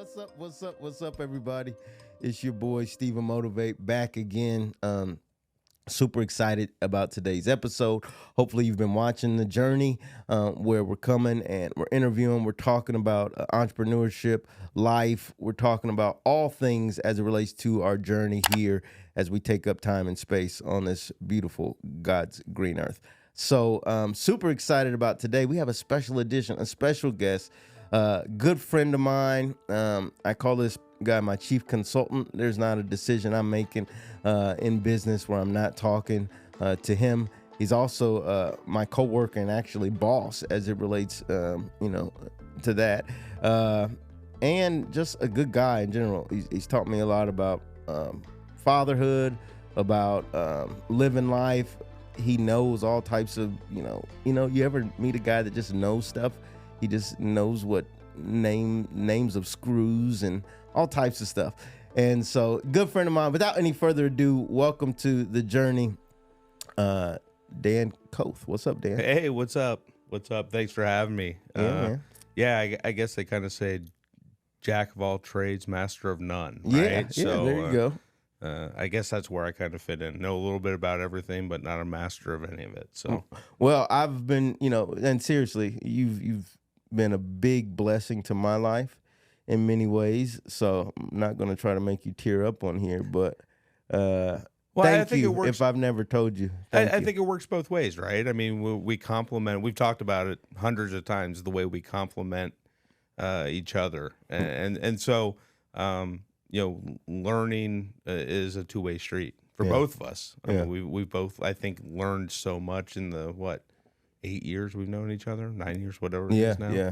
What's up? What's up? What's up, everybody? It's your boy StephenMotivate back again. Super excited about today's episode. Hopefully, you've been watching the journey where we're coming and we're interviewing. We're talking about entrepreneurship, life. We're talking about all things as it relates to our journey here as we take up time and space on this beautiful God's green earth. So, super excited about today. We have a special edition, a special guest. Good friend of mine. I call this guy my chief consultant. There's not a decision I'm making in business where I'm not talking to him. He's also my coworker and actually boss as it relates, to that. And just a good guy in general. He's taught me a lot about fatherhood, about living life. He knows all types of, you ever meet a guy that just knows stuff? He just knows what names of screws and all types of stuff. And so, good friend of mine. Without any further ado, welcome to the journey, Dan Koeth. What's up, Dan? Hey, what's up? What's up? Thanks for having me. Man. I guess they kind of say jack of all trades, master of none, Yeah, right? So, there you go. I guess that's where I kind of fit in. Know a little bit about everything, but not a master of any of it. So, Well, I've been, and seriously, you've been a big blessing to my life in many ways. So I'm not going to try to make you tear up on here, but I think you it works. if I've never told you. I think it works both ways, right? I mean, we complement. We've talked about it hundreds of times. The way we complement each other, and so learning is a two-way street for both of us. I mean, we both, I think, learned so much in the 8 years we've known each other, 9 years, whatever it is now. Yeah.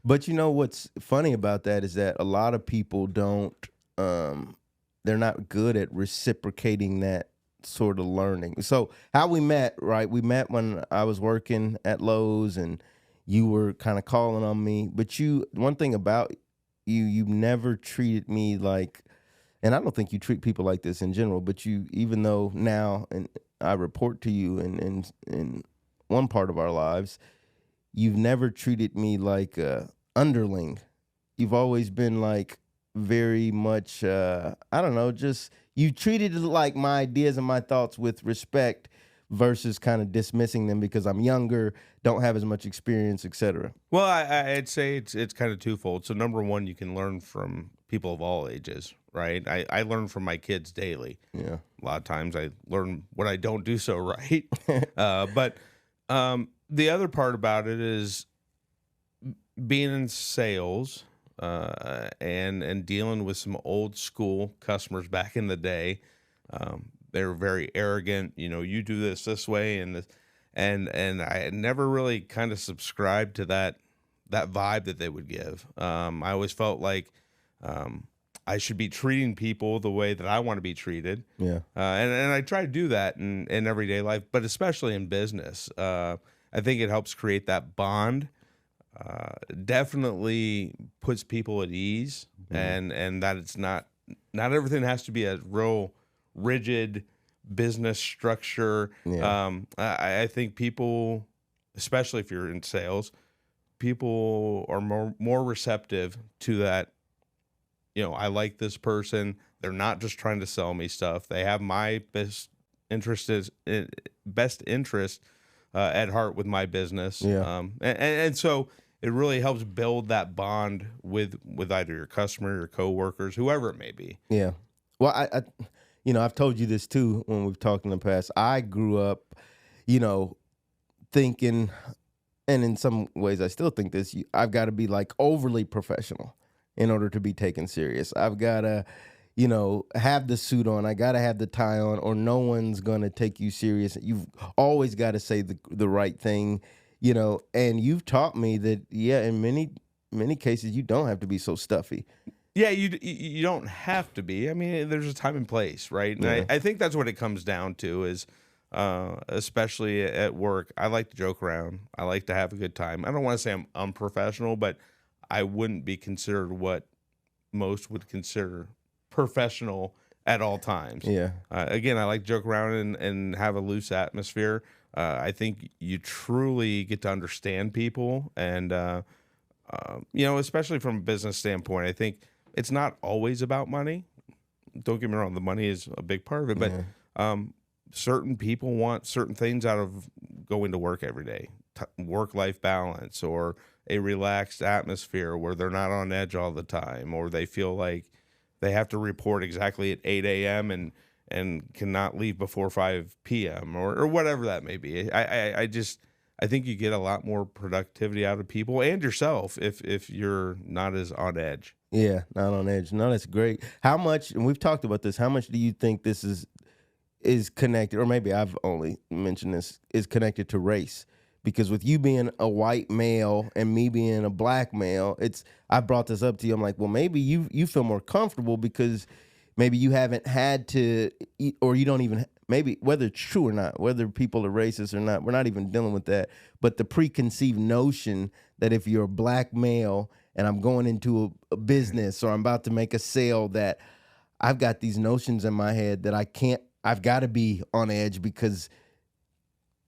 But you know what's funny about that is that a lot of people don't, they're not good at reciprocating that sort of learning. So how we met, right? We met when I was working at Lowe's and you were kind of calling on me. But one thing about you never treated me like, and I don't think you treat people like this in general, but even though now, and I report to you in one part of our lives, you've never treated me like a underling. You've always been like very much, just you treated it like my ideas and my thoughts with respect versus kind of dismissing them because I'm younger, don't have as much experience, etc. Well, I'd say it's kind of twofold. So number one, you can learn from people of all ages, right? I learn from my kids daily. Yeah. A lot of times I learn what I don't do so right. But the other part about it is being in sales and dealing with some old school customers back in the day. They were very arrogant. You do this way, and I never really kind of subscribed to that vibe that they would give. I always felt like I should be treating people the way that I want to be treated. Yeah. And I try to do that in everyday life, but especially in business. I think it helps create that bond. Definitely puts people at ease, and that it's not everything has to be a real rigid business structure. Yeah. I think people, especially if you're in sales, people are more receptive to that. I like this person. They're not just trying to sell me stuff. They have my best interest at heart with my business. Yeah. And so it really helps build that bond with either your customer, your coworkers, whoever it may be. Yeah. Well, I've told you this too when we've talked in the past. I grew up, thinking, and in some ways I still think this, I've got to be like overly professional in order to be taken serious. I've got to, have the suit on. I got to have the tie on, or no one's going to take you serious. You've always got to say the right thing, and you've taught me that, in many cases, you don't have to be so stuffy. Yeah, you don't have to be. I mean, there's a time and place, right? And Yeah. I think that's what it comes down to is, especially at work, I like to joke around. I like to have a good time. I don't want to say I'm unprofessional, but I wouldn't be considered what most would consider professional at all times. Yeah. Again, I like to joke around and have a loose atmosphere. I think you truly get to understand people, and especially from a business standpoint, I think it's not always about money. Don't get me wrong, the money is a big part of it, but certain people want certain things out of going to work every day, work-life balance, or a relaxed atmosphere where they're not on edge all the time, or they feel like they have to report exactly at 8 a.m. and cannot leave before 5 p.m. or whatever that may be. I think you get a lot more productivity out of people and yourself if you're not as on edge. Yeah, not on edge. No, that's great. How much, and we've talked about this, how much do you think this is connected, or maybe I've only mentioned this, is connected to race? Because with you being a white male and me being a black male, I brought this up to you. I'm like, well, maybe you feel more comfortable because maybe you haven't had to, or you don't even, maybe whether it's true or not, whether people are racist or not, we're not even dealing with that. But the preconceived notion that if you're a black male and I'm going into a business or I'm about to make a sale, that I've got these notions in my head that I've got to be on edge. Because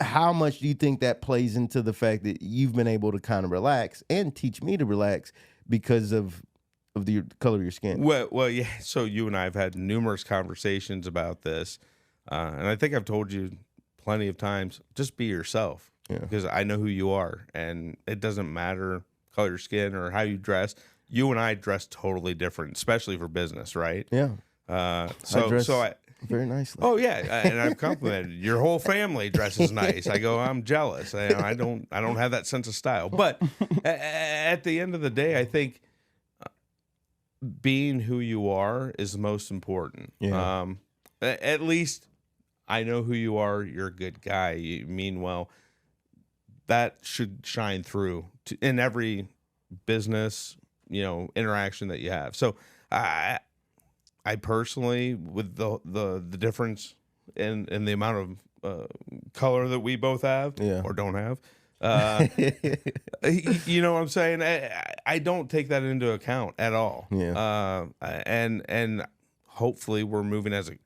how much do you think that plays into the fact that you've been able to kind of relax and teach me to relax because of the color of your skin? Well, yeah. So you and I have had numerous conversations about this, and I think I've told you plenty of times, just be yourself, because I know who you are, and it doesn't matter color of your skin or how you dress. You and I dress totally different, especially for business, right? Yeah. I very nicely. Oh yeah, and I've complimented your whole family dresses nice. I go, I'm jealous. I don't have that sense of style. But at the end of the day, I think being who you are is the most important. Yeah. At least I know who you are. You're a good guy. You mean well. That should shine through in every business, interaction that you have. So I personally, with the difference in the amount of color that we both have or don't have, you know what I'm saying? I don't take that into account at all. Yeah. And hopefully we're moving as a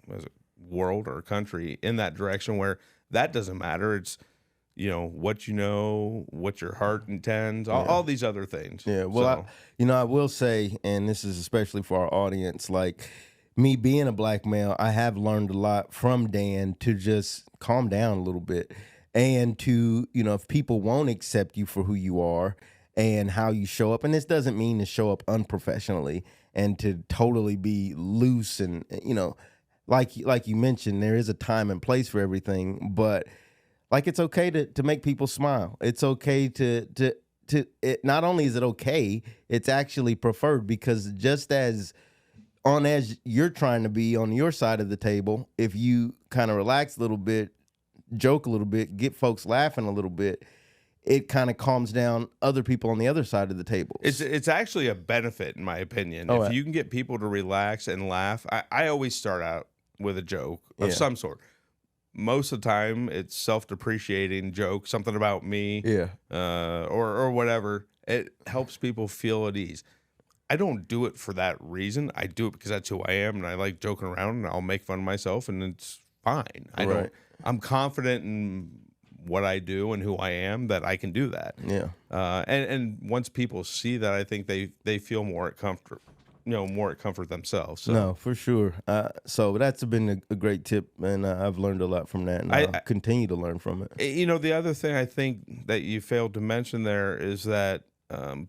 world or a country in that direction where that doesn't matter. It's what what your heart intends, all these other things. Yeah. Well, I will say, and this is especially for our audience, like me being a black male, I have learned a lot from Dan to just calm down a little bit, and to, if people won't accept you for who you are and how you show up, and this doesn't mean to show up unprofessionally and to totally be loose and, like you mentioned, there is a time and place for everything, but like, it's okay to make people smile. It's okay not only is it okay, it's actually preferred, because just as on edge you're trying to be on your side of the table, if you kind of relax a little bit, joke a little bit, get folks laughing a little bit, it kind of calms down other people on the other side of the table. It's actually a benefit, in my opinion. If you can get people to relax and laugh, I always start out with a joke of some sort. Most of the time, it's self-depreciating joke, something about me, or whatever. It helps people feel at ease. I don't do it for that reason. I do it because that's who I am, and I like joking around, and I'll make fun of myself, and it's fine. I'm confident in what I do and who I am, that I can do that. Yeah. And once people see that, I think they feel more at comfort. More at comfort themselves. So. No, for sure. So that's been a great tip, and I've learned a lot from that, and I'll continue to learn from it. The other thing I think that you failed to mention there is that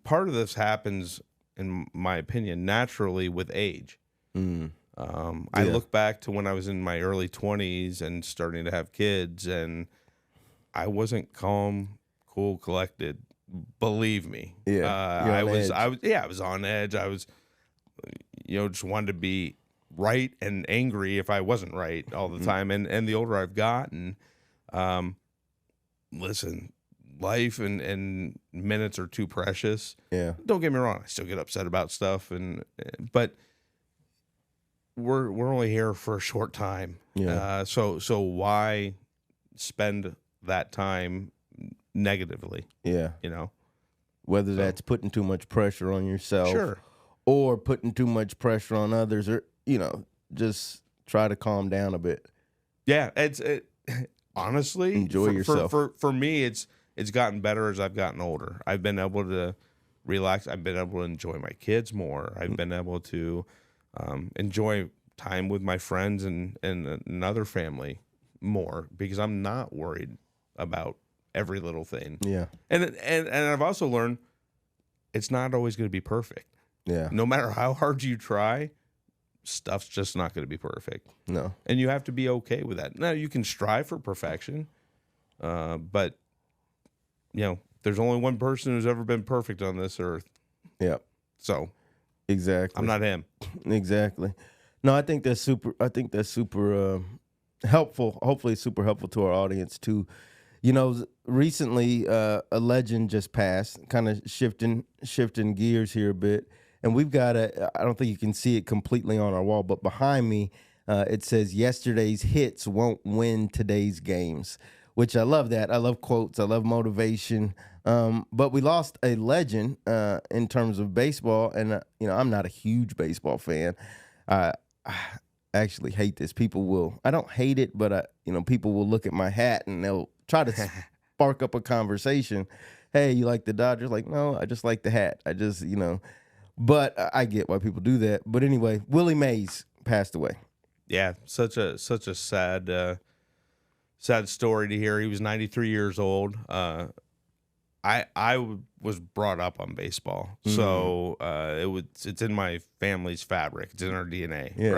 part of this happens, in my opinion, naturally with age. I look back to when I was in my early 20s and starting to have kids, and I wasn't calm, cool, collected. Believe me. Yeah. I was on edge. I was just wanted to be right and angry if I wasn't right all the time. And the older I've gotten, listen, life and minutes are too precious. Yeah. Don't get me wrong, I still get upset about stuff, but we're only here for a short time. Yeah. So why spend that time negatively? Yeah. Whether that's putting too much pressure on yourself. Sure. Or putting too much pressure on others, or just try to calm down a bit. Yeah, honestly, enjoy yourself. For me, it's gotten better as I've gotten older. I've been able to relax. I've been able to enjoy my kids more. I've been able to enjoy time with my friends and another family more because I'm not worried about every little thing. Yeah. And I've also learned it's not always going to be perfect. Yeah. No matter how hard you try, stuff's just not going to be perfect. No. And you have to be okay with that. Now, you can strive for perfection, but, there's only one person who's ever been perfect on this earth. Yeah. So, Exactly. I'm not him. Exactly. No, I think that's super. Helpful. Hopefully, it's super helpful to our audience too. Recently, a legend just passed. Kind of shifting gears here a bit, and we've got I don't think you can see it completely on our wall, but behind me, it says, "Yesterday's hits won't win today's games," which I love. That I love quotes. I love motivation. But we lost a legend in terms of baseball, and I'm not a huge baseball fan. I actually hate this. I don't hate it, but people will look at my hat and they'll try to spark up a conversation. Hey, you like the Dodgers? Like, no, I just like the hat. But I get why people do that. But anyway, Willie Mays passed away. Yeah, such a sad story to hear. He was 93 years old. I was brought up on baseball, so it's in my family's fabric. It's in our DNA. Yeah.